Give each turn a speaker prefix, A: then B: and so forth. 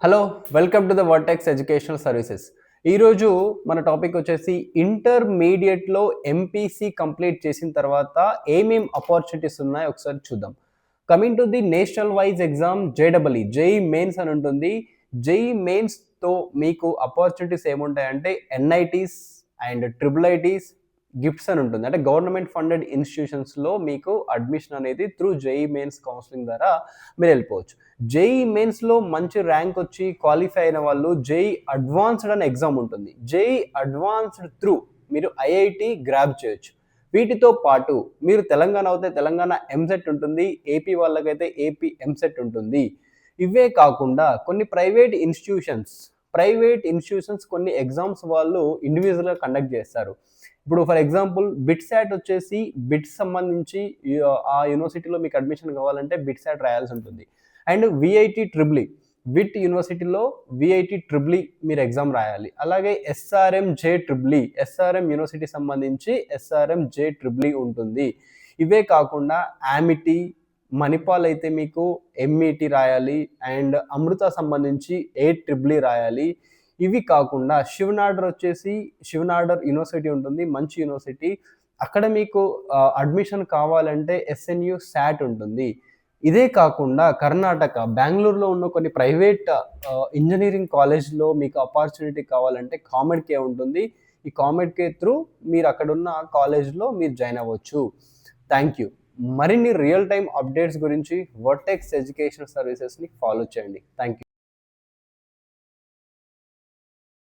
A: Hello! Welcome to the vertex educational services. ఈరోజు మన topic వచ్చేసి ఇంటర్మీడియేట్‌లో ఎంపీసీ కంప్లీట్ చేసిన తర్వాత ఏమేం అపార్చునిటీస్ ఉన్నాయో ఒకసారి చూద్దాం. Coming to the national wise exam JEE, JEE mains అని ఉంటుంది. జేఈఈ మెయిన్స్‌తో మీకు అపార్చునిటీస్ ఏముంటాయంటే NITs and triple ITs, gifts అని ఉంటుంది. అంటే గవర్నమెంట్ ఫండెడ్ ఇన్‌స్టిట్యూషన్స్‌లో మీకు అడ్మిషన్ అనేది త్రూ జేఈఈ మెయిన్స్ కౌన్సెలింగ్ ద్వారా మీరెళ్ళిపోవచ్చు. జేఈఈ మెయిన్స్‌లో మంచి ర్యాంక్ వచ్చి క్వాలిఫై అయిన వాళ్ళు జేఈఈ అడ్వాన్స్డ్ అనే ఎగ్జామ్ ఉంటుంది. జేఈఈ అడ్వాన్స్డ్ త్రూ మీరు ఐఐటీ గ్రాబ్ చేయొచ్చు. వీటితో పాటు మీరు తెలంగాణ అవుతే తెలంగాణ ఎంసెట్ ఉంటుంది. ఏపీ వాళ్ళకైతే ఏపీ ఎంసెట్ ఉంటుంది. ఇవే కాకుండా కొన్ని ప్రైవేట్ ఇన్‌స్టిట్యూషన్స్ కొన్ని ఎగ్జామ్స్ వాళ్ళు ఇండివిడ్యువల్‌గా కండక్ట్ చేస్తారు. ఇప్పుడు ఫర్ ఎగ్జాంపుల్ బిట్‌సాట్ వచ్చేసి బిట్స్ సంబంధించి ఆ యూనివర్సిటీలో మీకు అడ్మిషన్ కావాలంటే బిట్‌సాట్ రాయాల్సి ఉంటుంది. And VIT triple E VIT యూనివర్సిటీలో విఐటి ట్రిపుల్ ఈ మీరు ఎగ్జామ్ రాయాలి. అలాగే ఎస్ఆర్ఎం యూనివర్సిటీ సంబంధించి ఎస్ఆర్ఎం జే ట్రిపుల్ ఈ ఉంటుంది. ఇవే కాకుండా ఆమిటీ, మణిపాల్ అయితే మీకు ఎంఈటీ రాయాలి. అండ్ అమృత సంబంధించి ట్రిపుల్ ఈ రాయాలి. ఇవి కాకుండా శివనాడర్ యూనివర్సిటీ ఉంటుంది, మంచి యూనివర్సిటీ. అక్కడ మీకు అడ్మిషన్ కావాలంటే ఎస్ఎన్యు శాట్ ఉంటుంది. ఇదే కాకుండా కర్ణాటక, బెంగుళూరులో ఉన్న కొన్ని ప్రైవేట్ ఇంజినీరింగ్ కాలేజ్‌లో మీకు అపార్చునిటీ కావాలంటే కామెడ్‌కే ఉంటుంది. ఈ కామెడ్‌కే త్రూ మీరు అక్కడున్న కాలేజ్‌లో మీరు జాయిన్ అవ్వచ్చు. Thank you. మరిన్ని రియల్ టైమ్ అప్డేట్స్ గురించి వర్టెక్స్ ఎడ్యుకేషనల్ సర్వీసెస్‌ని ఫాలో చేయండి. Thank you.